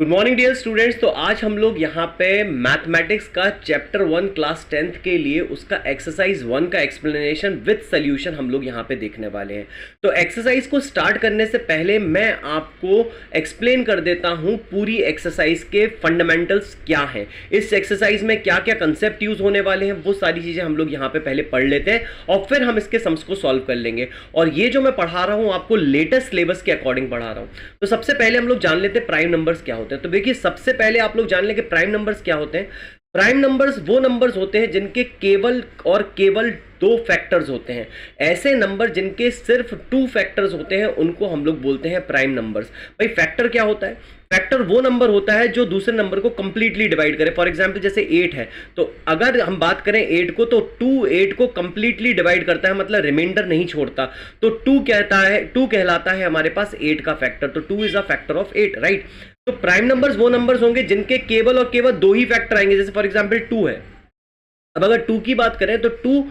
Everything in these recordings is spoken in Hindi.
Good morning dear students. तो आज हम लोग यहाँ पे मैथमेटिक्स का चैप्टर 1 क्लास 10th के लिए उसका एक्सरसाइज 1 का एक्सप्लेनेशन विद सॉल्यूशन हम लोग यहाँ पे देखने वाले हैं। तो एक्सरसाइज को स्टार्ट करने से पहले मैं आपको एक्सप्लेन कर देता हूँ पूरी एक्सरसाइज के फंडामेंटल्स क्या हैं, इस एक्सरसाइज में क्या क्या कंसेप्ट यूज होने वाले हैं, वो सारी चीजें हम लोग यहाँ पे पहले पढ़ लेते हैं और फिर हम इसके सम्स को सॉल्व कर लेंगे। और ये जो मैं पढ़ा रहा हूँ आपको लेटेस्ट सिलेबस के अकॉर्डिंग पढ़ा रहा हूँ। तो सबसे पहले हम लोग जान लेते हैं प्राइम नंबर्स क्या होते हैं। तो देखिए सबसे पहले आप लोग जान लेंगे प्राइम नंबर्स क्या होते हैं। प्राइम नंबर्स वो नंबर्स होते हैं जिनके केवल और केवल दो फैक्टर्स होते हैं। ऐसे नंबर जिनके सिर्फ 2 फैक्टर्स होते हैं उनको हम लोग बोलते हैं प्राइम नंबर्स। भाई फैक्टर क्या होता है? फैक्टर वो नंबर होता है जो दूसरे नंबर को कंप्लीटली डिवाइड करे। फॉर एग्जांपल जैसे 8 है, तो अगर हम बात करें 8 को, तो 2 8 को कंप्लीटली डिवाइड करता है, मतलब रिमाइंडर नहीं छोड़ता। तो 2 कहलाता है हमारे पास 8 का फैक्टर। तो 2 is a factor of 8, right. तो प्राइम नंबर्स वो नंबर्स होंगे जिनके केवल और केवल 2 ही फैक्टर आएंगे। जैसे फॉर एग्जांपल 2 है, अब अगर 2 की बात करें तो 2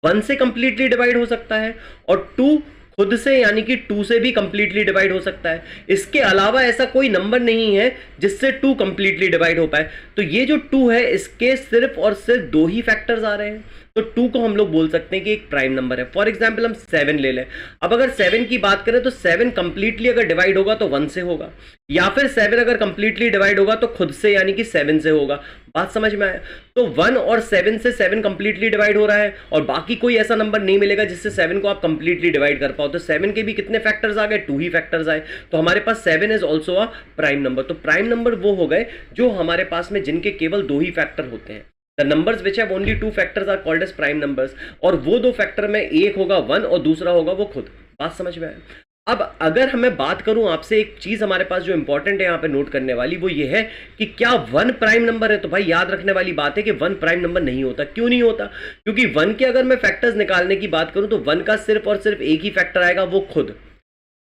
1 से कंप्लीटली डिवाइड हो सकता है और 2 खुद से यानी कि 2 से भी कंप्लीटली डिवाइड हो सकता है। इसके अलावा ऐसा कोई नंबर नहीं है जिससे 2 कंप्लीटली डिवाइड हो पाए। तो ये जो 2 है इसके सिर्फ और सिर्फ 2 ही फैक्टर्स आ रहे हैं, तो 2 को हम लोग बोल सकते हैं कि एक प्राइम नंबर है। फॉर एग्जांपल हम 7 ले लें। अब अगर 7 की बात करें तो 7 कंप्लीटली अगर डिवाइड होगा तो 1 से होगा, या फिर 7 अगर कंप्लीटली डिवाइड होगा तो खुद से यानी कि 7 से होगा। बात समझ में आया? तो 1 और 7 से 7 कंप्लीटली डिवाइड हो रहा है और बाकी कोई ऐसा नंबर नहीं मिलेगा जिससे 7 को आप कंप्लीटली डिवाइड कर पाओ। तो 7 के भी कितने फैक्टर्स आ गए? 2 ही फैक्टर्स आए। तो हमारे पास 7 is also a prime number. तो प्राइम नंबर वो हो गए जो हमारे पास में जिनके केवल 2 ही फैक्टर होते हैं। The numbers which have only 2 factors are called as prime numbers। और वो 2 फैक्टर में एक होगा 1 और दूसरा होगा वो खुद। बात समझ में आए? अब अगर हमें बात करूं आपसे, एक चीज हमारे पास जो इंपॉर्टेंट है यहां पे नोट करने वाली, वो ये है कि क्या 1 प्राइम नंबर है? तो भाई याद रखने वाली बात है कि 1 प्राइम नंबर नहीं होता। क्यों नहीं होता? क्योंकि 1 के अगर मैं फैक्टर्स निकालने की बात करूं तो 1 का सिर्फ और सिर्फ एक ही फैक्टर आएगा, वो खुद।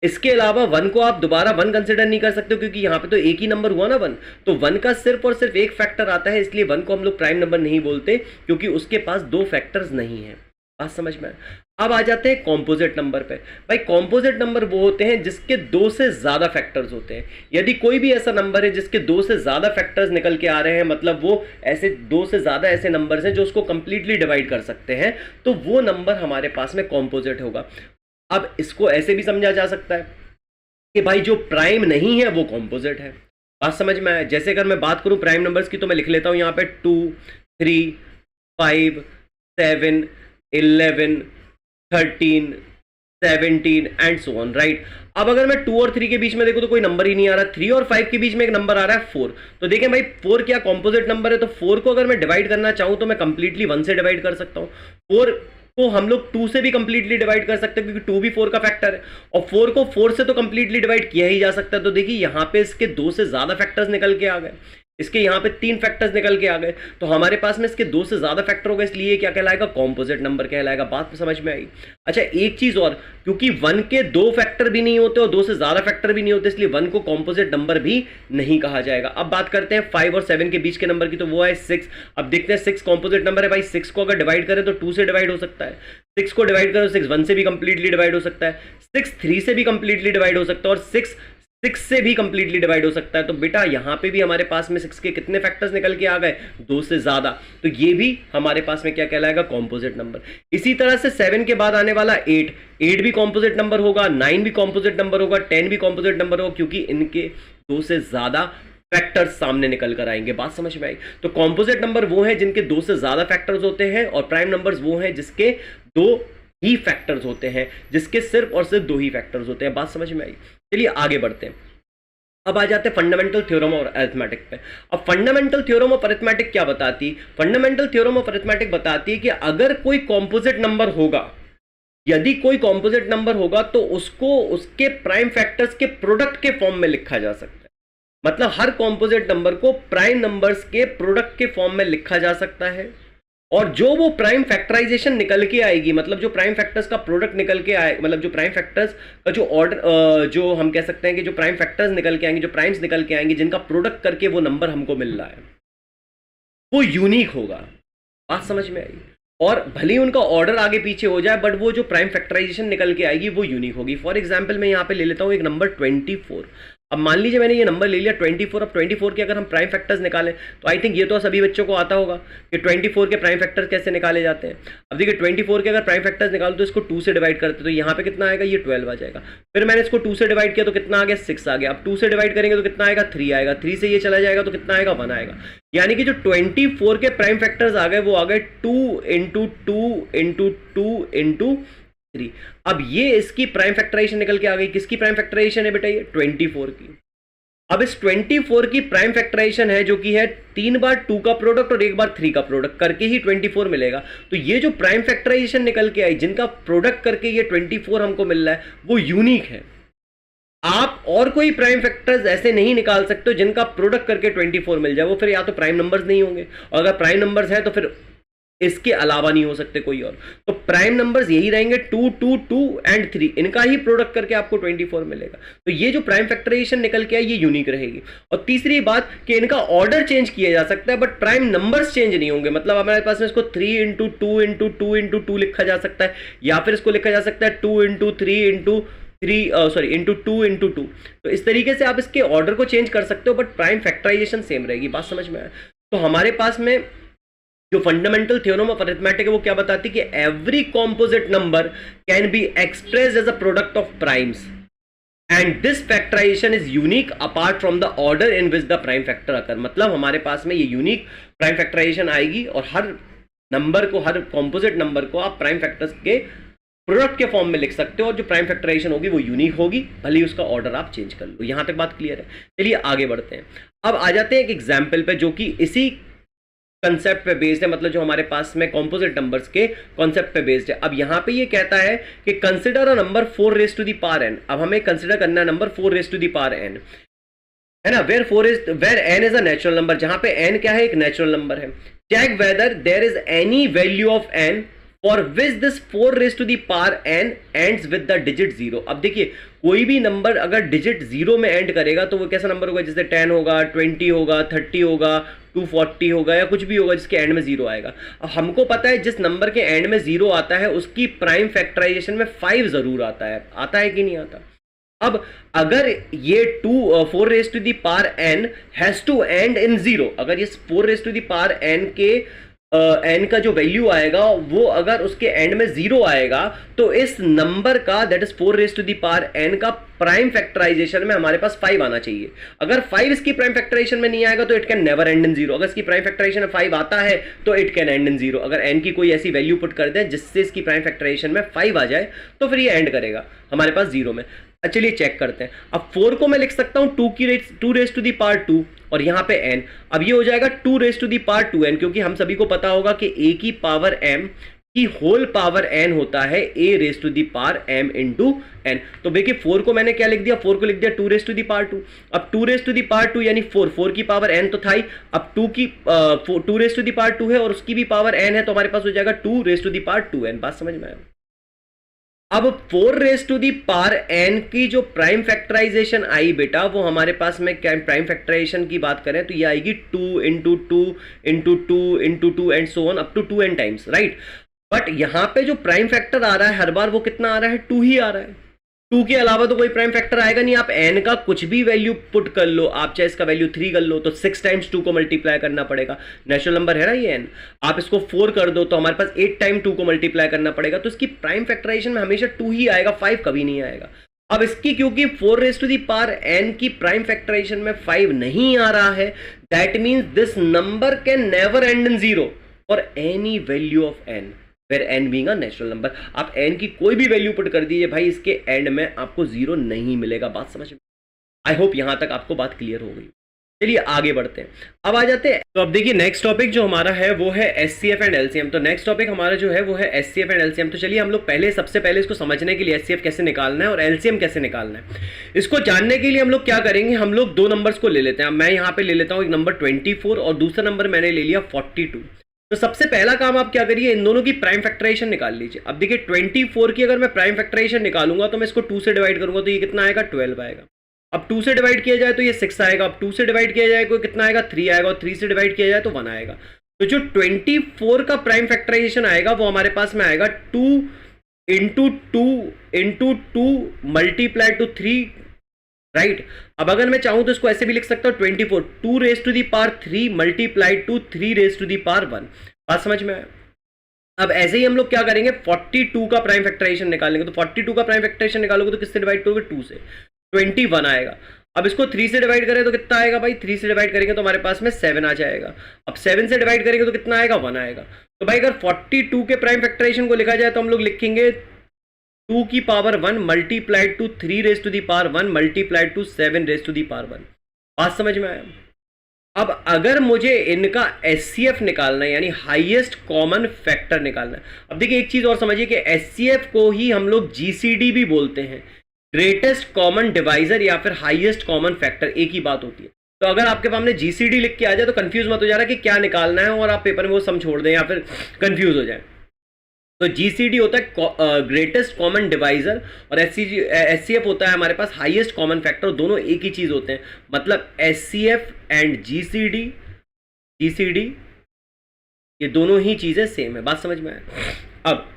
इसके अलावा 1 को आप दोबारा 1 कंसिडर नहीं कर सकते क्योंकि यहां पे तो एक ही नंबर हुआ ना 1। तो 1 का सिर्फ और सिर्फ एक फैक्टर आता है, इसलिए 1 को हम लोग प्राइम नंबर नहीं बोलते क्योंकि उसके पास 2 फैक्टर्स नहीं है। बात समझ में? अब आ जाते हैं कॉम्पोजिट नंबर पे। भाई कॉम्पोजिट नंबर वो होते हैं जिसके 2 से ज्यादा फैक्टर्स होते हैं। यदि कोई भी ऐसा नंबर है जिसके 2 से ज्यादा फैक्टर्स निकल के आ रहे हैं, मतलब वो ऐसे 2 से ज्यादा ऐसे नंबर्स हैं जो उसको कंप्लीटली डिवाइड कर सकते हैं, तो वो नंबर हमारे पास में कॉम्पोजिट होगा। अब इसको ऐसे भी समझा जा सकता है कि भाई जो प्राइम नहीं है वो कॉम्पोजिट है। बात समझ में आया? जैसे अगर मैं बात करूं प्राइम नंबर्स की तो मैं लिख लेता हूं यहां पे 2 3 5 7 11 13 17 एंड सो ऑन, राइट। अब अगर मैं 2 और 3 के बीच में देखूं तो कोई नंबर ही नहीं आ रहा। 3 और 5 के बीच में एक नंबर आ रहा है 4। तो देखें भाई 4 क्या कॉम्पोजिट नंबर है? तो 4 को अगर मैं डिवाइड करना चाहूं तो मैं कंप्लीटली 1 से डिवाइड कर सकता हूं। 4 को हम लोग 2 से भी कंप्लीटली डिवाइड कर सकते हैं क्योंकि 2 भी 4 का फैक्टर है और 4 को 4 से तो कंप्लीटली डिवाइड किया ही जा सकता है। तो देखिए यहां पे इसके 2 से ज्यादा फैक्टर्स निकल के आ गए, इसके यहां पे 3 फैक्टर्स निकल के आ गए। तो हमारे पास में इसके 2 से ज्यादा फैक्टर होगा, इसलिए क्या कहलाएगा? कॉम्पोजिट नंबर कहलाएगा। बात समझ में आई? अच्छा एक चीज और, क्योंकि 1 के 2 फैक्टर भी नहीं होते और 2 से ज्यादा फैक्टर भी नहीं होते, इसलिए 1 को कॉम्पोजिट नंबर भी नहीं कहा जाएगा। अब बात करते हैं 5 और 7 के बीच के नंबर की, तो वो है 6। अब देखते हैं 6 कॉम्पोजिट नंबर है। भाई 6 को अगर डिवाइड करें तो 2 से डिवाइड हो सकता है, 6 को डिवाइड करें तो 6 1 से भी कंप्लीटली डिवाइड हो सकता है, 6 3 से भी कंप्लीटली डिवाइड हो सकता है और 6 से भी कंप्लीटली डिवाइड हो सकता है। तो बेटा यहां पे भी हमारे पास में 6 के कितने फैक्टर्स निकल के आ गए? 2 से ज्यादा। तो ये भी हमारे पास में क्या कहलाएगा? Composite number. इसी तरह से 7 के बाद आने वाला 8 भी कॉम्पोजिट नंबर होगा, 9 भी कॉम्पोजिट नंबर होगा, 10 भी कॉम्पोजिट नंबर होगा क्योंकि इनके 2 से ज्यादा फैक्टर्स सामने निकल कर आएंगे। बात समझ में आई? तो कॉम्पोजिट नंबर वो है जिनके 2 से ज्यादा फैक्टर्स होते हैं और प्राइम नंबर्स वो हैं जिसके 2 ही फैक्टर्स होते हैं, जिसके सिर्फ और सिर्फ 2 ही फैक्टर्स होते हैं। बात समझ में आई? चलिए आगे बढ़ते हैं। अब आ जाते हैं फंडामेंटल थ्योरम और अरिथमेटिक पे। अब फंडामेंटल थ्योरम ऑफ अरिथमेटिक क्या बताती? फंडामेंटल थ्योरम ऑफ अरिथमेटिक बताती है कि अगर कोई कॉम्पोजिट नंबर होगा, यदि कोई कॉम्पोजिट नंबर होगा तो उसको उसके प्राइम फैक्टर्स के प्रोडक्ट के फॉर्म में लिखा जा सकता है। मतलब हर कॉम्पोजिट नंबर को प्राइम नंबर्स के प्रोडक्ट के फॉर्म में लिखा जा सकता है और जो वो प्राइम फैक्टराइजेशन निकल के आएगी, मतलब जो प्राइम फैक्टर्स का प्रोडक्ट निकल के आए, मतलब जो प्राइम फैक्टर्स का जो ऑर्डर, जो हम कह सकते हैं कि जो प्राइम फैक्टर्स निकल के आएंगे, जो प्राइम्स निकल के आएंगे, जिनका प्रोडक्ट करके वो नंबर हमको मिल रहा है, वो यूनिक होगा। बात समझ में आई? और भले ही उनका ऑर्डर आगे पीछे हो जाए बट वो जो प्राइम फैक्टराइजेशन निकल के आएगी वो यूनिक होगी। फॉर एग्जाम्पल मैं यहाँ पे ले लेता हूँ एक नंबर 24। अब मान लीजिए मैंने ये नंबर ले लिया 24, अब 24 के अगर हम प्राइम फैक्टर्स निकालें तो आई थिंक ये तो सभी बच्चों को आता होगा कि 24 के प्राइम फैक्टर्स कैसे निकाले जाते हैं। अब देखिए 24 के अगर प्राइम फैक्टर्स निकालो तो इसको 2 से डिवाइड करते तो यहाँ पे कितना आएगा, ये 12 आ जाएगा। फिर मैंने इसको 2 से डिवाइड किया तो कितना आ गया, 6 आ गया। अब 2 से डिवाइड करेंगे तो कितना आएगा, 3 आएगा। 3 से ये चला जाएगा तो कितना आएगा, 1 आएगा। यानी कि जो 24 के प्राइम फैक्टर्स आ गए वो आ गए 2 इंटू 2 इंटू 2 इंटू 3। अब ये इसकी प्राइम फैक्टराइजेशन निकल के आ गई। किसकी प्राइम फैक्टराइजेशन है बेटा, ये 24 की। अब इस 24 की प्राइम फैक्टराइजेशन है जो कि है 3 बार 2 का प्रोडक्ट और 1 बार 3 का प्रोडक्ट करके ही 24 मिलेगा। तो ये जो प्राइम फैक्टराइजेशन निकल के आई, जिनका प्रोडक्ट करके ये 24 हमको मिल रहा है, वो यूनिक है। आप और कोई प्राइम फैक्टर्स ऐसे नहीं निकाल सकते जिनका प्रोडक्ट करके 24 मिल जाए। वो फिर या तो प्राइम नंबर्स नहीं होंगे, और अगर प्राइम नंबर्स है तो फिर इसके अलावा नहीं हो सकते कोई और। तो प्राइम नंबर्स यही रहेंगे 2, 2, 2 एंड 3, इनका ही प्रोडक्ट करके आपको 24 मिलेगा। तो ये जो प्राइम फैक्टराइजेशन निकल के आई ये यूनिक रहेगी। और तीसरी बात कि इनका ऑर्डर चेंज किया जा सकता है बट प्राइम नंबर्स चेंज नहीं होंगे। मतलब हमारे पास में इसको 3 इंटू 2 इंटू 2 इंटू 2 लिखा जा सकता है, या फिर इसको लिखा जा सकता है 2 इंटू 3 इंटू 3 इंटू 2 इंटू 2। तो इस तरीके से आप इसके ऑर्डर को चेंज कर सकते हो बट प्राइम फैक्टराइजेशन सेम रहेगी। बात समझ में आया? तो हमारे पास में जो फंडामेंटल थ्योरम ऑफ अरिथमेटिक है वो क्या बताती है कि every composite number can be expressed as a product of primes and this factorisation is unique apart from the order in which the prime factor occur. मतलब हमारे पास में ये यूनिक प्राइम फैक्टराइजेशन आएगी और हर नंबर को, हर कॉम्पोजिट नंबर को आप प्राइम फैक्टर्स के प्रोडक्ट के फॉर्म में लिख सकते हो और जो प्राइम फैक्टराइजेशन होगी वो यूनिक होगी, भले ही उसका ऑर्डर आप चेंज कर लो। यहां तक बात क्लियर है? चलिए आगे बढ़ते हैं। अब आ जाते हैं एक एग्जाम्पल पे जो कि इसी कंसेप्ट पे बेस्ड है, मतलब जो हमारे पास में कॉम्पोजिट नंबर्स के कॉन्सेप्ट पे बेस्ड है। अब यहां पे ये कहता है कि consider a number 4 raise to the power n। अब हमें कंसिडर करना है number 4 raise to the power n, है ना, where n is a natural number, जहां पे n क्या है, एक नेचुरल नंबर है। Check whether there is any value of n for which this 4 raise to the power n ends with the digit 0। अब देखिए कोई भी नंबर अगर डिजिट 0 में एंड करेगा तो वो कैसा नंबर होगा, जैसे 10 होगा, 20 होगा, 30 होगा, 240 होगा, या कुछ भी होगा जिसके एंड में 0 आएगा। अब हमको पता है जिस नंबर के एंड में 0 आता है उसकी प्राइम फैक्टराइजेशन में 5 जरूर आता है कि नहीं आता? अब अगर ये 4 raise to the power n has to end in 0, अगर ये 4 raise to the power n के n का जो वैल्यू आएगा वो अगर उसके एंड में 0 आएगा तो इस नंबर का, that is 4 raise to the power n का प्राइम फैक्टराइजेशन में हमारे पास 5 आना चाहिए। अगर 5 इसकी प्राइम फैक्टराइजेशन में नहीं आएगा तो it can never end in 0। अगर इसकी प्राइम फैक्टराइजेशन में 5 आता है तो इट कैन एंड इन 0। अगर n की कोई ऐसी वैल्यू पुट कर दें जिससे इसकी प्राइम फैक्टराइजेशन में 5 आ जाए तो फिर ये एंड करेगा हमारे पास 0 में। चलिए चेक करते हैं। अब 4 को मैं लिख सकता हूं 2 रेज़ टू द पावर 2 और यहां पे n, अब ये हो जाएगा 2 rays to the power 2n, क्योंकि हम सभी को पता होगा कि a की पावर m की होल पावर n होता है a raise to the power m into n। तो देखिए 4 को मैंने क्या लिख दिया, 4 को लिख दिया 2 रेज़ टू द पावर 2। अब 2 रेज़ टू द पावर 2 यानी 4 की पावर n तो था ही, अब 2 रेज़ टू द पावर 2 है और उसकी भी पावर n है तो हमारे पास हो जाएगा 2 rays to the power 2n। बात समझ में आया? अब 4 raise to the power n की जो प्राइम फैक्टराइजेशन आई बेटा, वो हमारे पास में क्या प्राइम फैक्टराइजेशन की बात करें तो ये आएगी 2 into 2 into 2 into 2 and so on up to 2n times, right. But यहां पे जो प्राइम फैक्टर आ रहा है हर बार वो कितना आ रहा है, 2 ही आ रहा है। 2 के अलावा तो कोई प्राइम फैक्टर आएगा नहीं। आप n का कुछ भी वैल्यू पुट कर लो, आप चाहे इसका वैल्यू 3 कर लो तो 6 टाइम्स 2 को मल्टीप्लाई करना पड़ेगा। नेचुरल नंबर है ना ये n, आप इसको 4 कर दो तो हमारे पास 8 टाइम 2 को मल्टीप्लाई करना पड़ेगा। तो इसकी प्राइम फैक्टराइजेशन में हमेशा 2 ही आएगा, 5 कभी नहीं आएगा। अब इसकी क्योंकि 4 raise to the power n की प्राइम फैक्टराइजेशन में 5 नहीं आ रहा है, that means this number can never end in 0 for any value of n, where n being a natural number. आप n की कोई भी वैल्यू पुट कर दीजिए भाई, इसके एंड में आपको 0 नहीं मिलेगा। बात समझ में? आई होप यहां तक आपको बात क्लियर हो गई। चलिए आगे बढ़ते हैं। अब आ जाते हैं, तो अब देखिए नेक्स्ट टॉपिक जो हमारा है वो है एचसीएफ एंड एलसीएम। तो नेक्स्ट टॉपिक हमारा जो है वो है एचसीएफ एंड एलसीएम। तो चलिए हम लोग सबसे पहले इसको समझने के लिए एचसीएफ कैसे निकालना है और एलसीएम कैसे निकालना है, इसको जानने के लिए हम लोग क्या करेंगे, हम लोग 2 नंबर्स को ले लेते हैं। मैं यहाँ पे ले लेता हूँ एक नंबर 24 और दूसरा नंबर मैंने ले लिया 42। तो सबसे पहला काम आप क्या करिए, इन दोनों की प्राइम फैक्टराइजेशन निकाल लीजिए। अब देखिए 24 की अगर मैं प्राइम फैक्टराइजेशन निकालूंगा तो मैं इसको 2 से डिवाइड करूंगा तो ये कितना आएगा, 12 आएगा। अब 2 से डिवाइड किया जाए तो ये 6 आएगा। अब 2 से डिवाइड किया जाए तो कितना आएगा, 3 आएगा। और 3 से डिवाइड किया जाए तो 1 आएगा। तो जो 24 का प्राइम फैक्टराइजेशन आएगा वो हमारे पास में आएगा 2 into 2 into 2 multiply two 3 right. अब अगर मैं चाहूं तो इसको ऐसे भी लिख सकता हूं 24 2 raise to the power 3 multiplied to 3 raise to the power 1। बात समझ में आया। अब ऐसे ही हम लोग क्या करेंगे 42 का प्राइम फैक्टराइजेशन निकालेंगे। तो 42 का प्राइम फैक्टराइजेशन निकालोगे तो किससे डिवाइड करोगे 2 से, 21 आएगा। अब इसको 3 से डिवाइड करें तो कितना आएगा भाई, 3 से डिवाइड करेंगे तो हमारे पास में 7 आ जाएगा। अब 7 से डिवाइड करेंगे तो कितना आएगा 1 आएगा। तो भाई अगर 42 के प्राइम फैक्टराइजेशन को लिखा जाए तो हम लोग लिखेंगे 2 की power 1 multiplied to 3 raise to the power 1 multiplied to 7 raise to the power 1। बात समझ में आया। अब अगर मुझे इनका एचसीएफ निकालना है यानी हाईएस्ट कॉमन फैक्टर निकालना है। अब देखिए एक चीज और समझिए कि एचसीएफ को ही हम लोग जीसीडी भी बोलते हैं, ग्रेटेस्ट कॉमन डिवाइजर या फिर हाईएस्ट कॉमन फैक्टर, एक ही बात होती है। तो अगर आपके सामने जीसीडी लिख के आ जाए तो कंफ्यूज मत हो जा रहा कि क्या निकालना है और आप पेपर में वो सम छोड़ दें या फिर कंफ्यूज हो जाए। तो जीसीडी होता है ग्रेटेस्ट कॉमन डिवाइजर और एचसीएफ होता है हमारे पास हाईएस्ट कॉमन फैक्टर। दोनों एक ही चीज होते हैं, मतलब एचसीएफ एंड जीसीडी ये दोनों ही चीजें सेम है। बात समझ में आए। अब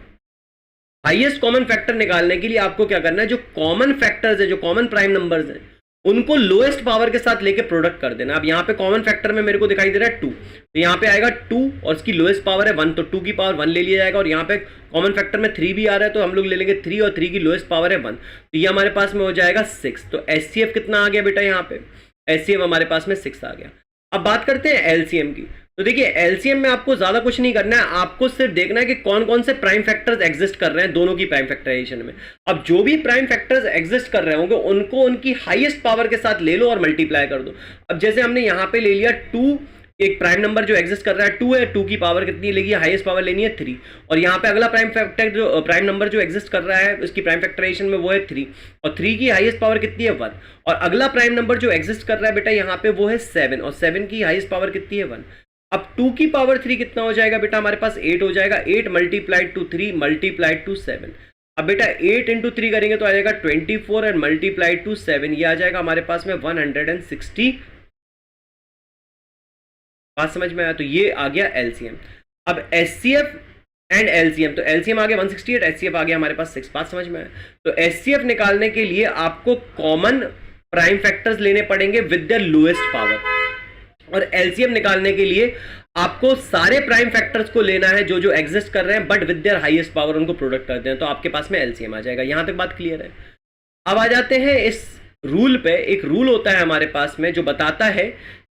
हाईएस्ट कॉमन फैक्टर निकालने के लिए आपको क्या करना है, जो कॉमन फैक्टर्स है, जो कॉमन प्राइम नंबर्स हैं, उनको लोएस्ट पावर के साथ लेके प्रोडक्ट कर देना। अब यहाँ पे कॉमन फैक्टर में मेरे को दिखाई दे रहा है 2, तो यहाँ पे आएगा 2 और इसकी लोएस्ट पावर है 1, तो 2 की पावर 1 ले लिया जाएगा। और यहाँ पे कॉमन फैक्टर में 3 भी आ रहा है तो हम लोग ले लेंगे 3 और 3 की लोएस्ट पावर है 1, तो ये हमारे पास में हो जाएगा 6। तो एचसीएफ कितना आ गया बेटा, यहाँ पे एचसीएफ हमारे पास में 6 आ गया। अब बात करते हैं एलसीएम की। तो देखिए एलसीएम में आपको ज्यादा कुछ नहीं करना है, आपको सिर्फ देखना है कि कौन कौन से प्राइम फैक्टर्स एग्जिस्ट कर रहे हैं दोनों की प्राइम फैक्टराइजेशन में। अब जो भी प्राइम फैक्टर्स एग्जिस्ट कर रहे होंगे उनको उनकी हाईएस्ट पावर के साथ ले लो और मल्टीप्लाई कर दो। अब जैसे हमने यहाँ पे ले लिया 2, एक प्राइम नंबर जो एग्जिस्ट कर रहा है 2 है, 2 की पावर कितनी लेगी, हाईएस्ट पावर लेनी है 3। और यहाँ पे अगला प्राइम नंबर जो एग्जिस्ट कर रहा है उसकी प्राइम फैक्टराइजेशन में वो है 3 और 3 की हाईएस्ट पावर कितनी है 1। और अगला प्राइम नंबर जो एग्जिस्ट कर रहा है बेटा यहाँ पे वो है 7 और 7 की हाईएस्ट पावर कितनी है 1। अब 2 की पावर 3 कितना हो जाएगा बेटा, हमारे पास 8 हो जाएगा। 8 मल्टीप्लाइड टू 3 मल्टीप्लाइड टू 7। अब बेटा 8 इंटू 3 करेंगे तो आ जाएगा 24 और मल्टीप्लाइड टू 7 ये आ जाएगा हमारे पास में 160। बात समझ में आया। तो ये आ गया एलसीएम। अब एचसीएफ एंड एलसीएम, तो एलसीएम आ गया 168, एचसीएफ आ गया हमारे पास 6। बात समझ में आया। तो एचसीएफ निकालने के लिए आपको कॉमन प्राइम फैक्टर्स लेने पड़ेंगे विद देयर लोएस्ट पावर, और एलसीएम निकालने के लिए आपको सारे प्राइम फैक्टर्स को लेना है जो जो एग्जिस्ट कर रहे हैं but with their highest power, उनको प्रोडक्ट करते हैं, तो आपके पास में एलसीएम आ जाएगा। यहां तक बात क्लियर है। अब आ जाते हैं इस रूल पे। एक रूल होता है हमारे पास में जो बताता है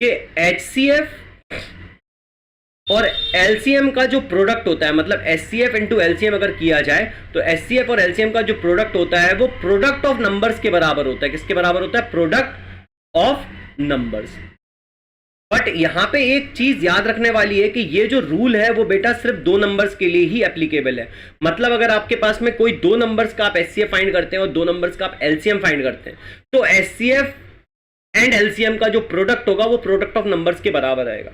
कि एचसीएफ और एलसीएम का जो प्रोडक्ट होता है, मतलब एचसीएफ इंटू एलसीएम अगर किया जाए तो एचसीएफ और एलसीएम का जो प्रोडक्ट होता है वो प्रोडक्ट ऑफ नंबर्स के बराबर होता है। किसके बराबर होता है, प्रोडक्ट ऑफ नंबर्स। बट यहां पे एक चीज याद रखने वाली है कि ये जो रूल है वो बेटा सिर्फ 2 नंबर्स के लिए ही एप्लीकेबल है। मतलब अगर आपके पास में कोई 2 नंबर्स का आप एचसीएफ फाइंड करते हैं और 2 नंबर्स का आप एलसीएम फाइंड करते हैं तो एचसीएफ एंड एलसीएम का जो प्रोडक्ट होगा वो प्रोडक्ट ऑफ नंबर्स के बराबर आएगा।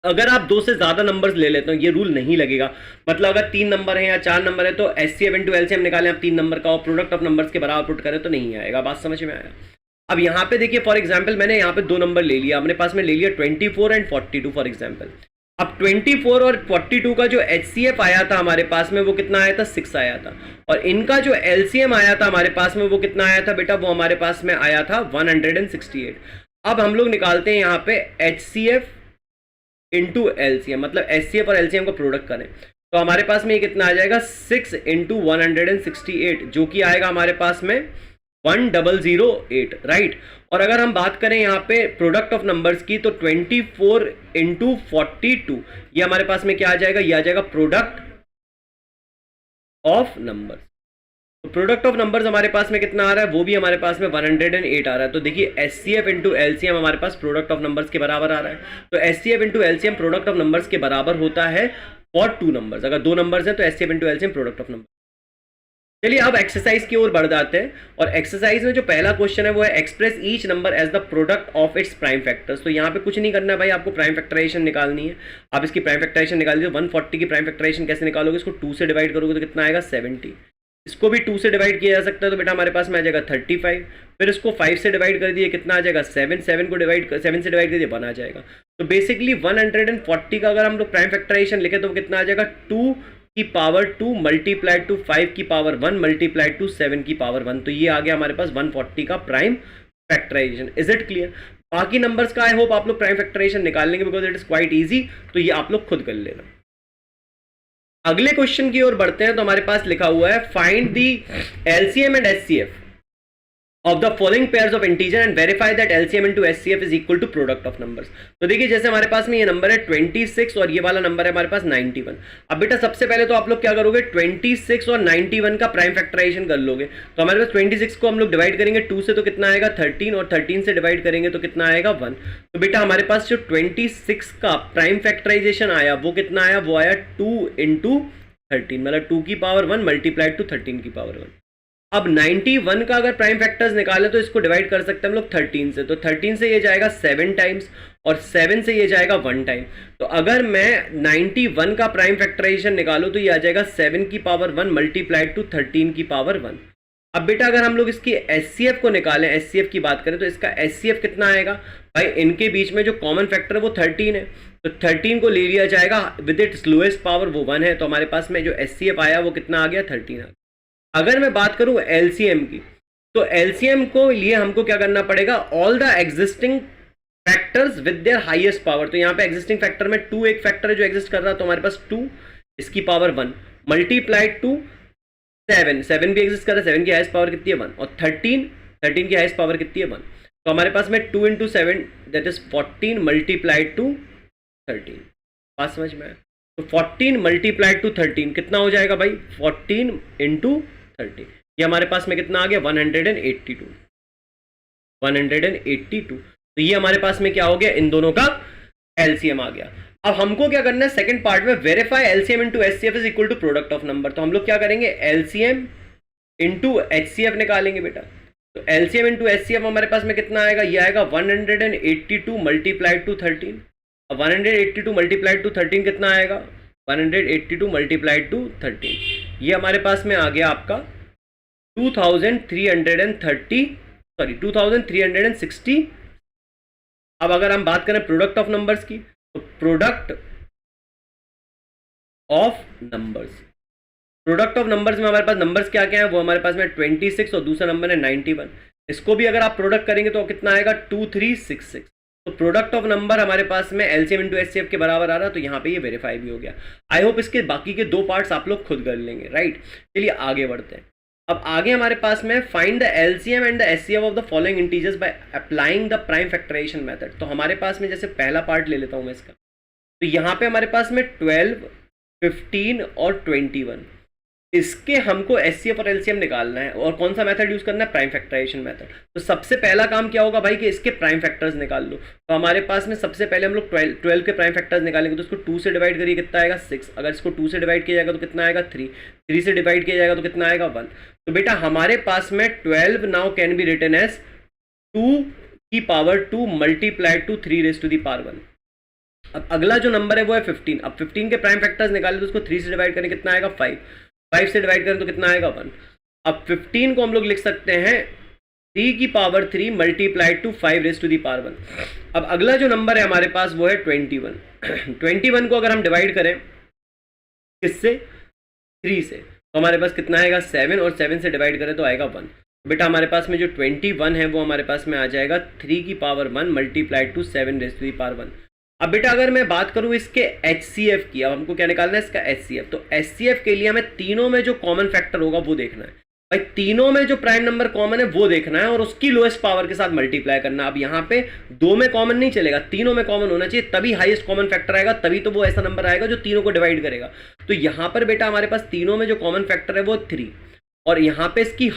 अगर आप 2 से ज्यादा नंबर्स ले लेते हो ये रूल नहीं लगेगा। मतलब अगर 3 नंबर है या 4 नंबर है तो एचसीएफ इंटू एलसीएम निकालें आप 3 नंबर का और प्रोडक्ट ऑफ नंबर्स के बराबर पुट करें तो नहीं आएगा। बात समझ में आया। अब यहाँ पे देखिए फॉर एग्जांपल मैंने यहाँ पे 2 नंबर ले लिया, अपने पास में ले लिया 24 एंड 42 फॉर एग्जांपल। अब 24 और 42 का जो एचसीएफ आया था हमारे पास में वो कितना आया था, 6 आया था। और इनका जो एलसीएम आया था हमारे पास में वो कितना आया था बेटा, वो हमारे पास में आया था 168। अब हम लोग निकालते हैं यहाँ पे एचसीएफ इंटू एलसीएम, मतलब एचसीएफ और एलसीएम का प्रोडक्ट करें तो हमारे पास में ये कितना आ जाएगा 6 इंटू 168 जो कि आएगा हमारे पास में 1008, राइट। और अगर हम बात करें यहाँ पे प्रोडक्ट ऑफ नंबर्स की तो 24 इंटू 42 ये हमारे पास में क्या आ जाएगा, ये आ जाएगा प्रोडक्ट ऑफ नंबर्स। तो प्रोडक्ट ऑफ नंबर्स हमारे पास में कितना आ रहा है, वो भी हमारे पास में 108 आ रहा है। तो देखिए एचसीएफ इंटू एलसीएम हमारे पास प्रोडक्ट ऑफ नंबर्स के बराबर आ रहा है। तो HCF into LCM product of numbers के बराबर होता है फॉर 2 नंबर्स। अगर 2 नंबर्स हैं तो HCF into LCM product of number. चलिए अब एक्सरसाइज की ओर बढ़ जाते हैं। और एक्सरसाइज में जो पहला क्वेश्चन है वो है express each number as the product of its prime factors. तो यहाँ पे कुछ नहीं करना है भाई, आपको प्राइम फैक्टराइजेशन निकालनी है। आप इसकी प्राइम फैक्टराइजेशन निकाल दीजिए। 140 की प्राइम फैक्टराइजेशन कैसे निकालोगे, इसको 2 से डिवाइड करोगे तो कितना आएगा 70। इसको भी 2 से डिवाइड किया जा सकता है तो बेटा हमारे पास में आ जाएगा 35। फिर इसको 5 से डिवाइड कर दिए कितना आ जाएगा 7। 7 से डिवाइड कर दिए 1 आ जाएगा। तो बेसिकली 140 का अगर हम लोग प्राइम फैक्टराइजेशन लिखे तो कितना आ जाएगा 2 की पावर 2 मल्टीप्लाइड टू 5 की पावर 1 मल्टीप्लाइड टू 7 की पावर 1। तो ये आ गया हमारे पास 140 का prime factorisation. Is it clear? बाकी नंबर्स का आई होप आप लोग प्राइम फैक्टराइजेशन निकाल लेंगे because it is quite easy, तो ये आप लोग खुद कर लेना। अगले क्वेश्चन की ओर बढ़ते हैं। तो हमारे पास लिखा हुआ है find the LCM and HCF of the following pairs of integer and verify that LCM into SCF is equal to product of numbers। तो देखिए जैसे हमारे पास में ये नंबर है 26 और ये वाला नंबर है हमारे पास 91। अब बेटा सबसे पहले तो आप लोग क्या करोगे, 26 और 91 का प्राइम फैक्टराइजेशन कर लोगे। तो हमारे पास 26 को हम लोग डिवाइड करेंगे 2 से तो कितना आएगा 13, और 13 से डिवाइड करेंगे तो कितना आएगा 1। तो बेटा हमारे पास जो 26 का प्राइम फैक्टराइजेशन आया वो कितना आया, वो आया 2 इंटू 13, मतलब 2 की पावर 1 मल्टीप्लाइड टू 13 की पावर 1। अब 91 का अगर प्राइम फैक्टर्स निकाले तो इसको डिवाइड कर सकते हैं हम लोग 13 से। तो 13 से ये जाएगा 7 टाइम्स और 7 से ये जाएगा 1 टाइम। तो अगर मैं 91 का प्राइम फैक्टराइजेशन निकालूं तो ये आ जाएगा 7 की पावर 1 मल्टीप्लाइड टू 13 की पावर 1। अब बेटा अगर हम लोग इसकी एचसीएफ को निकालें, एचसीएफ की बात करें तो इसका एचसीएफ कितना आएगा भाई, इनके बीच में जो कॉमन फैक्टर है वो 13 है, तो 13 को ले लिया जाएगा विद इट्स लोएस्ट पावर, वो 1 है। तो हमारे पास में जो एचसीएफ आया वो कितना आ गया 13 आ गया। अगर मैं बात करूं एलसीएम की, तो एलसीएम को लिए हमको क्या करना पड़ेगा, all the existing factors with their highest power. तो यहाँ पे एग्जिस्टिंग फैक्टर में 2 एक फैक्टर है जो एग्जिस्ट कर रहा है, तो हमारे पास 2 इसकी पावर 1 मल्टीप्लाइड टू 7 भी एग्जिस्ट कर रहा है, 7 की हाईएस्ट पावर कितनी है 1, और 13 की हाईएस्ट पावर कितनी है 1। तो हमारे पास में 2 into 7 that is 14 multiplied to 13। बात समझ में आया? तो 14 मल्टीप्लाइड टू 13 कितना हो जाएगा भाई, 14 इंटू 30, ये हमारे पास में कितना आ गया 182। तो ये हमारे पास में क्या हो गया, इन दोनों का एलसीएम आ गया। अब हमको क्या करना है सेकंड पार्ट में, verify LCM into HCF is equal to product of number. तो हम लोग क्या करेंगे, एलसीएम इनटू एचसीएफ निकालेंगे बेटा। तो एलसीएम इनटू एचसीएफ हमारे पास में कितना आएगा, ये आएगा 182 मल्टीप्लाइड टू 13। अब 182 मल्टीप्लाइड टू 13 कितना आएगा, 182 मल्टीप्लाइड टू 13, ये हमारे पास में आ गया आपका 2360। अब अगर हम बात करें प्रोडक्ट ऑफ नंबर्स की, तो प्रोडक्ट ऑफ नंबर्स में हमारे पास नंबर्स क्या क्या है, वो हमारे पास में 26 और दूसरा नंबर है 91। इसको भी अगर आप प्रोडक्ट करेंगे तो कितना आएगा 2366। तो प्रोडक्ट ऑफ नंबर हमारे पास में एलसीएम इनटू एचसीएफ के बराबर आ रहा है, तो यहाँ पे ये वेरीफाई भी हो गया। आई होप इसके बाकी के 2 पार्ट्स आप लोग खुद कर लेंगे, राइट। चलिए आगे बढ़ते हैं। अब आगे हमारे पास में find the LCM and the HCF of the following integers by applying the prime factorisation method. तो हमारे पास में जैसे पहला पार्ट ले लेता हूँ मैं इसका, तो यहाँ पे हमारे पास में 12, 15 और 21, इसके हमको एचसीएफ और एलसीएम निकालना है। और कौन सा मेथड यूज करना है, प्राइम फैक्टराइजेशन मेथड। तो सबसे पहला काम क्या होगा भाई कि इसके प्राइम फैक्टर्स निकाल लो। तो हमारे पास में सबसे पहले हम लोग 12 के प्राइम फैक्टर्स निकालेंगे। तो इसको 2 से डिवाइड करिए कितना आएगा 6, अगर इसको 2 से डिवाइड किया जाएगा तो कितना आएगा 3 से डिवाइड किया जाएगा तो कितना आएगा 1। तो बेटा हमारे पास में 12 now can be written as 2 की power 2 multiplied to 3 raise to the power 1। अब अगला जो नंबर है वो है 15। अब 15 के प्राइम फैक्टर्स निकाले तो उसको 3 से डिवाइड करें कितना आएगा 5 से डिवाइड करें तो कितना आएगा 1। अब 15 को हम लोग लिख सकते हैं 3 की power 3 multiplied to 5 raise to the power 1। अब अगला जो नंबर है हमारे पास वो है 21। 21 को अगर हम डिवाइड करें किससे, 3 से, तो हमारे पास कितना आएगा 7, और 7 से डिवाइड करें तो आएगा 1। बेटा हमारे पास में जो 21 है वो हमारे पास में आ जाएगा 3 की power 1 multiplied to 7 raise to the power 1। अब बेटा अगर मैं बात करूं इसके एचसीएफ की, अब हमको क्या निकालना है इसका एचसीएफ। तो एचसीएफ के लिए हमें तीनों में जो कॉमन फैक्टर होगा वो देखना है भाई, तीनों में जो प्राइम नंबर कॉमन है वो देखना है और उसकी लोएस्ट पावर के साथ मल्टीप्लाई करना। अब यहाँ पे 2 में कॉमन नहीं चलेगा, तीनों में कॉमन होना चाहिए, तभी हाईएस्ट कॉमन फैक्टर आएगा, तभी तो वो ऐसा नंबर आएगा जो तीनों को डिवाइड करेगा। तो यहाँ पर बेटा हमारे पास तीनों में जो कॉमन फैक्टर है वो 3, और यहाँ पे इसकी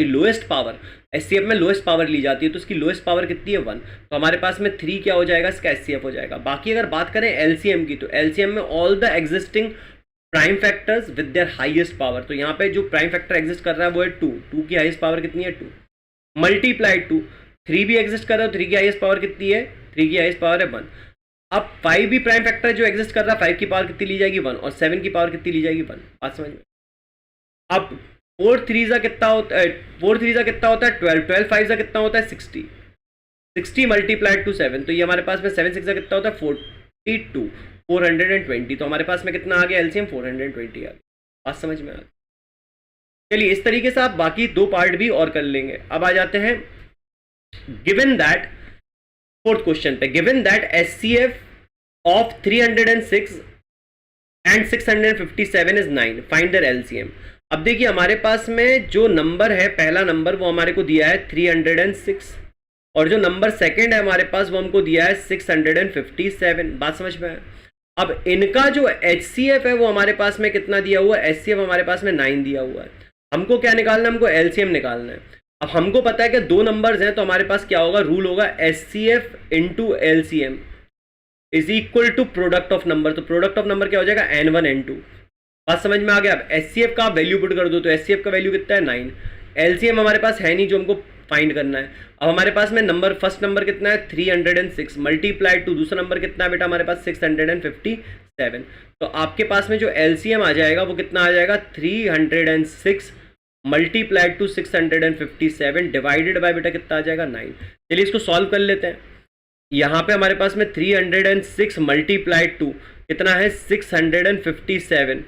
लोएस्ट पावर, एचसीएफ में लोएस्ट पावर ली जाती है, तो इसकी लोएस्ट पावर कितनी है 1। तो हमारे पास में 3 क्या हो जाएगा, इसका एचसीएफ हो जाएगा। बाकी अगर बात करें एलसीएम की, तो एलसीएम में all the existing prime factors with their highest power. तो यहाँ पे जो प्राइम फैक्टर एग्जिस्ट कर रहा है वो है 2 की हाईएस्ट पावर कितनी है 2 मल्टीप्लाइड टू 3 भी एग्जिस्ट कर रहा है, 3 की हाईएस्ट पावर कितनी है, 3 की हाईएस्ट पावर है 1। अब 5 भी प्राइम फैक्टर जो एग्जिस्ट कर रहा है, 5 की पावर कितनी ली जाएगी 1, और 7 की पावर कितनी ली जाएगी 1। बात समझ में। अब 4 3 जा कितना होता है, 4 3 जा कितना होता है 12 5 जा कितना होता है 60 मल्टीप्लाइड टू 7। तो ये हमारे पास में 7 6 जा कितना होता है 42 420। तो हमारे पास में कितना आ गया एलसीएम 420 आ गया। बात समझ में आ गई। चलिए इस तरीके से आप बाकी 2 पार्ट भी और कर लेंगे। अब आ जाते हैं गिवन दैट, फोर्थ क्वेश्चन पे, given that HCF of 306 and 657 is 9, find their LCM. अब देखिए हमारे पास में जो नंबर है, पहला नंबर वो हमारे को दिया है 306, और जो नंबर सेकंड है हमारे पास वो हमको दिया है 657। बात समझ में आया? अब इनका जो एचसीएफ है वो हमारे पास में कितना दिया हुआ है? एचसीएफ हमारे पास में 9 दिया हुआ है। हमको क्या निकालना है? हमको एलसीएम निकालना है। अब हमको पता है कि दो नंबर्स हैं, तो हमारे पास क्या होगा? रूल होगा HCF into LCM is equal to product of number. तो प्रोडक्ट ऑफ नंबर क्या हो जाएगा? n1 n2। बात समझ में आ गया? अब एचसीएफ का वैल्यू पुट कर दो, तो एचसीएफ का वैल्यू कितना है? 9। एलसीएम हमारे पास है नहीं जो हमको फाइंड करना है। अब हमारे पास में नंबर, फर्स्ट नंबर कितना है? 306 मल्टीप्लाइड टू दूसरा नंबर कितना है बेटा हमारे पास? 657। तो आपके पास में जो एलसीएम आ जाएगा वो कितना आ जाएगा? 306 मल्टीप्लाइड टू 657 डिवाइडेड बाय बेटा कितना आ जाएगा? 9। चलिए इसको सॉल्व कर लेते हैं। यहाँ पे हमारे पास में 306 मल्टीप्लाइड टू कितना है? 657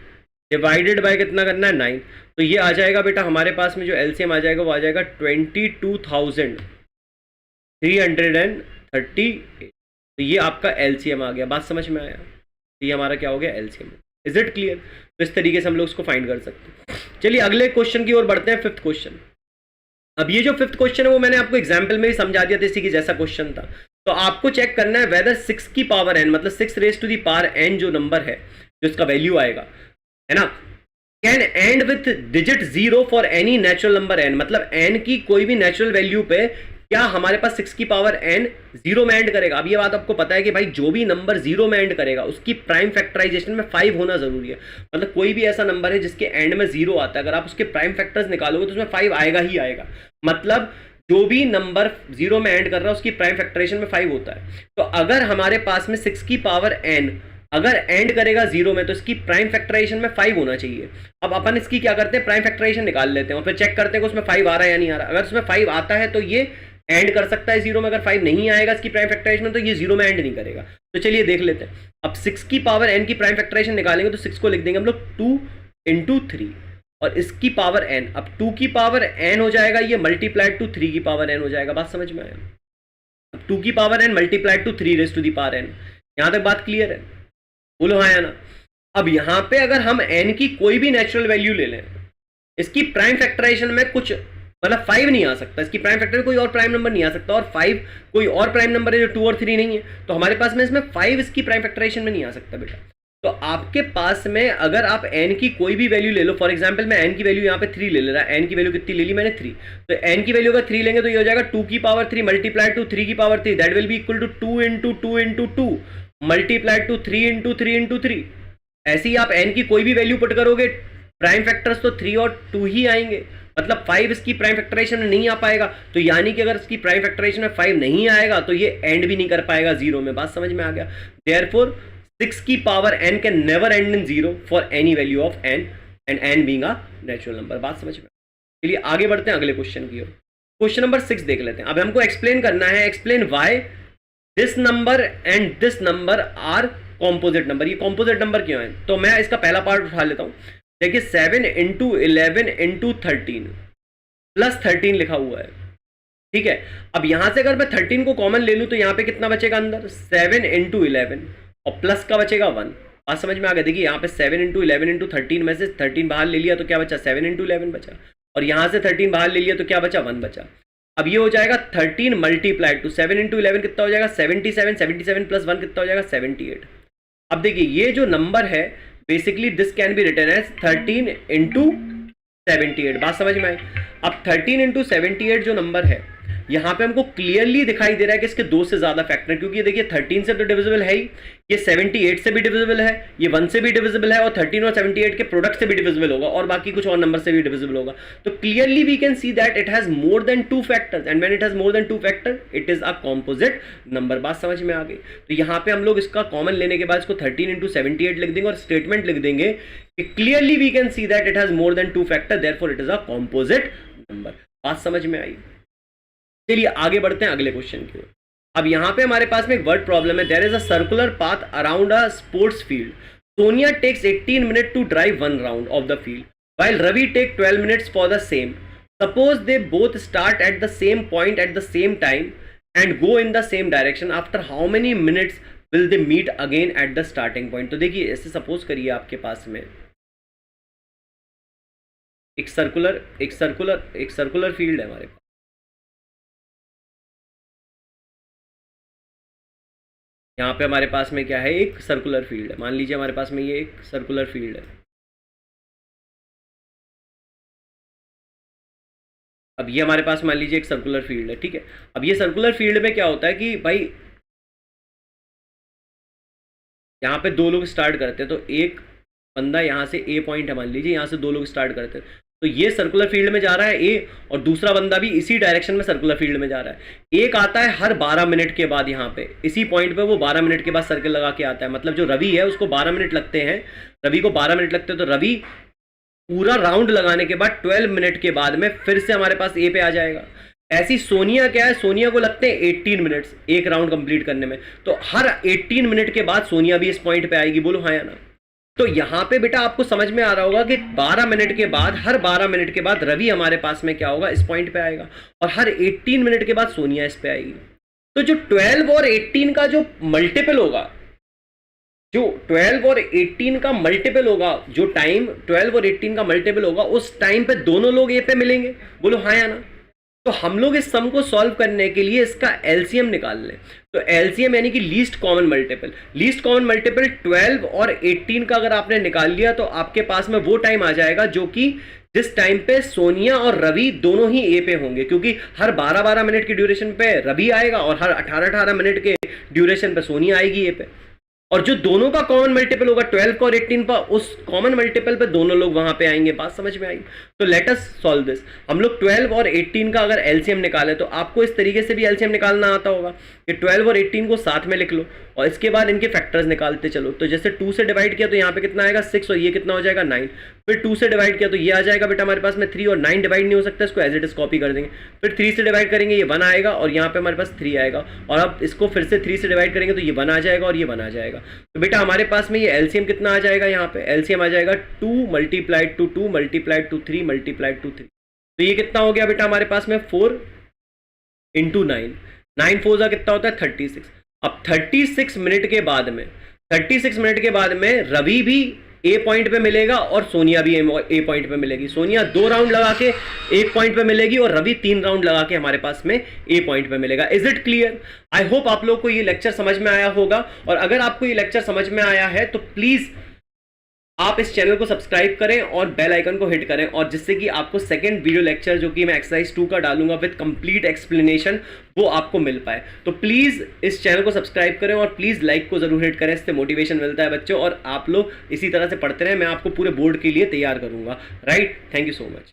डिवाइडेड बाय कितना करना है? 9। तो ये आ जाएगा बेटा हमारे पास में जो एलसीएम आ जाएगा वो आ जाएगा 22,338। तो ये आपका एलसीएम आ गया। बात समझ में आया? तो ये हमारा क्या हो गया? एलसीएम। Is it clear? तो इस तरीके से हम लोग इसको फाइंड कर सकते हैं। चलिए अगले क्वेश्चन की ओर बढ़ते हैं, फिफ्थ क्वेश्चन। अब ये जो फिफ्थ क्वेश्चन है वो मैंने आपको एग्जाम्पल में भी समझा दिया था, इसी की जैसा क्वेश्चन था। तो आपको चेक करना है वेदर 6 की पावर n, मतलब 6 raise to the power n जो नंबर है, जो इसका वैल्यू आएगा, है ना, can end with digit 0 for any natural number n, मतलब n की कोई भी नेचुरल वैल्यू पे क्या हमारे पास 6 की पावर n 0 में एंड करेगा। अब ये बात आपको पता है कि भाई जो भी नंबर 0 में एंड करेगा उसकी प्राइम फैक्टराइजेशन में 5 होना जरूरी है। मतलब कोई भी ऐसा नंबर है जिसके एंड में 0 आता है, अगर आप उसके प्राइम फैक्टर्स निकालोगे तो उसमें 5 आएगा ही आएगा। मतलब जो भी नंबर 0 में एंड कर रहा है उसकी प्राइम फैक्टराइजेशन में 5 होता है। तो अगर हमारे पास में 6 की पावर n अगर एंड करेगा 0 में तो इसकी प्राइम फैक्टराइजेशन में 5 होना चाहिए। अब अपन इसकी क्या करते हैं? प्राइम फैक्टराइजेशन निकाल लेते हैं और फिर चेक करते हैं कि उसमें 5 आ रहा है या नहीं आ रहा। अगर उसमें 5 आता है तो ये एंड कर सकता है 0 में, अगर 5 नहीं आएगा इसकी प्राइम फैक्टराइजेशन में तो ये 0 में एंड नहीं करेगा। तो चलिए देख लेते हैं। अब 6 की पावर n की प्राइम फैक्टराइजेशन निकालेंगे तो 6 को लिख देंगे हम लोग 2 इंटू 3 और इसकी पावर n। अब 2 की पावर n हो जाएगा ये मल्टीप्लाइड टू 3 की पावर n हो जाएगा। बात समझ में आया? अब 2 की power n multiplied to 3 raise to the power n। यहां तक बात क्लियर है? बोलो हाँ या ना। अब यहां पे अगर हम n की कोई भी नेचुरल वैल्यू ले लें, इसकी प्राइम फैक्टराइजेशन में कुछ मतलब 5 नहीं आ सकता, इसकी प्राइम फैक्टर में कोई और प्राइम नंबर नहीं आ सकता, और 5 कोई और प्राइम नंबर है जो 2 और 3 नहीं है, तो हमारे पास में इसमें 5 इसकी प्राइम फैक्टराइजेशन में नहीं आ सकता बेटा। तो आपके पास में अगर आप n की कोई भी वैल्यू ले लो, फॉर एग्जांपल मैं n की वैल्यू यहाँ पे 3 ले रहा है, n की वैल्यू कितनी ले ली मैंने? 3। तो n की वैल्यू अगर 3 लेंगे तो ये हो जाएगा 2 की पावर 3 मल्टीप्लाइड टू 3 की power 3, that will be equal to 2 into 2 into 2 multiplied to 3 into 3 into 3। ऐसे ही आप n की कोई भी वैल्यू पुट करोगे प्राइम फैक्टर्स तो 3 और 2 ही आएंगे, मतलब 5 इसकी प्राइम फैक्टराइजेशन में नहीं आ पाएगा। तो यानी कि अगर इसकी प्राइम फैक्टराइजेशन में 5 नहीं आएगा तो ये एंड भी नहीं कर पाएगा 0 में। बात समझ में आ गया? देयरफॉर 6 की power n can never end in 0 for any value of n and n being a natural number. बात समझ में? चलिए आगे बढ़ते हैं अगले क्वेश्चन की ओर। क्वेश्चन नंबर 6 देख लेते हैं। अब हमको एक्सप्लेन करना है, explain why this number and this number are composite number. ये कॉम्पोजिट नंबर क्यों है? तो मैं इसका पहला पार्ट उठा लेता हूं। देखिए 7 इंटू 11 इंटू 13 प्लस 13 लिखा हुआ है, ठीक है। अब यहां से अगर मैं 13 को कॉमन ले लूं तो यहां पे कितना बचेगा अंदर? 7 इंटू 11 और प्लस का बचेगा 1। बात समझ में आ गया? देखिए यहाँ पे 7 इंटू 11 इंटू 13 में से 13 बाहर ले लिया तो क्या बचा? 7 इंटू 11 बचा, और यहां से 13 बाहर ले लिया तो क्या बचा? 1 बचा। अब ये हो जाएगा 13 मल्टीप्लाइड टू 7 इंटू 11 कितना हो जाएगा? 77। 77 प्लस 1 कितना हो जाएगा? 78। अब देखिए ये जो नंबर है basically this can be written as 13 into 78। बात समझ में आई? अब 13 इंटू 78 जो नंबर है यहाँ पे हमको क्लियरली दिखाई दे रहा है कि इसके 2 से ज्यादा फैक्टर, क्योंकि ये देखिए 13 से तो डिविजिबल है ही, ये 78 से भी डिविजिबल है, ये 1 से भी डिविजिबल है, और 13 और 78 के प्रोडक्ट से भी डिविजिबल होगा, और बाकी कुछ और नंबर से भी डिविजिबल होगा। तो clearly we can see that it has more than 2 factors, and when it has more than 2 factor it is a composite number. बात समझ में आ गई? तो यहाँ पे हम लोग इसका कॉमन लेने के बाद इसको 13 इंटू 78 लिख देंगे और स्टेटमेंट लिख देंगे कि clearly we can see that it has more than 2 factor, therefore it is a composite number. बात समझ में आई? चलिए आगे बढ़ते हैं अगले क्वेश्चन की ओर। अब यहाँ पे हमारे पास में एक वर्ड प्रॉब्लम है। There is a circular path around a sports field. Sonia takes 18 minute to drive 1 round of the field while Ravi take 12 minutes for the same. Suppose they both start at the same point at the same time and go in the same direction, after how many minutes will they meet again at the starting point. तो देखिए ऐसे सपोज करिए आपके पास में एक सर्कुलर फील्ड है हमारे पास। यहाँ पे हमारे पास में क्या है, एक सर्कुलर फील्ड है। मान लीजिए हमारे पास में ये एक सर्कुलर फील्ड है। अब ये हमारे पास मान लीजिए एक सर्कुलर फील्ड है, ठीक है। अब ये सर्कुलर फील्ड में क्या होता है कि भाई यहाँ पे दो लोग स्टार्ट करते हैं, तो एक बंदा यहाँ से ए पॉइंट है, मान लीजिए यहाँ से दो लोग स्टार्ट करते हैं, तो ये सर्कुलर फील्ड में जा रहा है ए, और दूसरा बंदा भी इसी डायरेक्शन में सर्कुलर फील्ड में जा रहा है। एक आता है हर 12 मिनट के बाद, यहाँ पे इसी पॉइंट पे वो 12 मिनट के बाद सर्कल लगा के आता है। मतलब जो रवि है उसको 12 मिनट लगते हैं, रवि को 12 मिनट लगते हैं, तो रवि पूरा राउंड लगाने के बाद 12 मिनट के बाद में फिर से हमारे पास ए पे आ जाएगा। ऐसी सोनिया क्या है, सोनिया को लगते हैं 18 मिनट्स एक राउंड कंप्लीट करने में, तो हर 18 मिनट के बाद सोनिया भी इस पॉइंट पे आएगी। बोलो हाँ या ना। तो यहां पे बेटा आपको समझ में आ रहा होगा कि 12 मिनट के बाद, हर 12 मिनट के बाद रवि हमारे पास में क्या होगा, इस पॉइंट पे आएगा, और हर 18 मिनट के बाद सोनिया इस पे आएगी। तो जो 12 और 18 का जो मल्टीपल होगा, जो 12 और 18 का मल्टीपल होगा, जो टाइम 12 और 18 का मल्टीपल होगा, उस टाइम पे दोनों लोग ए पे मिलेंगे। बोलो हाँ या ना। तो हम लोग इस सम को सॉल्व करने के लिए इसका एलसीएम निकाल लें। तो एलसीएम यानी कि least common multiple, least common multiple 12 और 18 का अगर आपने निकाल लिया तो आपके पास में वो टाइम आ जाएगा जो कि जिस टाइम पे सोनिया और रवि दोनों ही ए पे होंगे, क्योंकि हर 12-12 मिनट की ड्यूरेशन पे रवि आएगा और हर 18-18 मिनट के ड्यूरेशन पे सोनिया आएगी ए पे। और जो दोनों का कॉमन मल्टीपल होगा 12 का और 18 का, उस कॉमन मल्टीपल पे दोनों लोग वहां पे आएंगे। बात समझ में आई। तो लेट अस सॉल्व दिस। हम लोग 12 और 18 का अगर एलसीएम निकाले तो आपको इस तरीके से भी एलसीएम निकालना आता होगा कि 12 और 18 को साथ में लिख लो और इसके बाद इनके फैक्टर्स निकालते चलो। तो जैसे 2 से डिवाइड किया तो यहाँ पे कितना आएगा 6, और ये कितना हो जाएगा 9। फिर 2 से डिवाइड किया तो ये आ जाएगा बेटा हमारे पास में 3, और 9 डिवाइड नहीं हो सकता, इसको एज इट इज कॉपी कर देंगे। फिर 3 से डिवाइड करेंगे, ये 1 आएगा, और यहाँ पे हमारे पास 3 आएगा, और अब इसको फिर से 3 से डिवाइड करेंगे तो ये 1 आ जाएगा और ये 1 आ जाएगा। तो बेटा हमारे पास में ये एलसीएम कितना आ जाएगा, यहाँ पे एलसीएम आ जाएगा 2 multiplied to 2 multiplied to 3 multiplied to 3। तो ये कितना हो गया बेटा हमारे पास में 4 इंटू 9, 9 4 का कितना होता है 36। अब 36 मिनट के बाद में, 36 मिनट के बाद में रवि भी ए पॉइंट पे मिलेगा और सोनिया भी ए पॉइंट पे मिलेगी। सोनिया 2 राउंड लगा के एक पॉइंट पे मिलेगी और रवि 3 राउंड लगा के हमारे पास में ए पॉइंट पे मिलेगा। Is it clear? I hope आप लोग को ये लेक्चर समझ में आया होगा, और अगर आपको ये लेक्चर समझ में आया है तो प्लीज आप इस चैनल को सब्सक्राइब करें और बेल आइकन को हिट करें, और जिससे कि आपको सेकंड वीडियो लेक्चर जो कि मैं एक्सरसाइज 2 का डालूंगा विद कंप्लीट एक्सप्लेनेशन, वो आपको मिल पाए। तो प्लीज़ इस चैनल को सब्सक्राइब करें और प्लीज़ लाइक को ज़रूर हिट करें, इससे मोटिवेशन मिलता है बच्चों, और आप लोग इसी तरह से पढ़ते रहें, मैं आपको पूरे बोर्ड के लिए तैयार करूंगा। Right, thank you so much.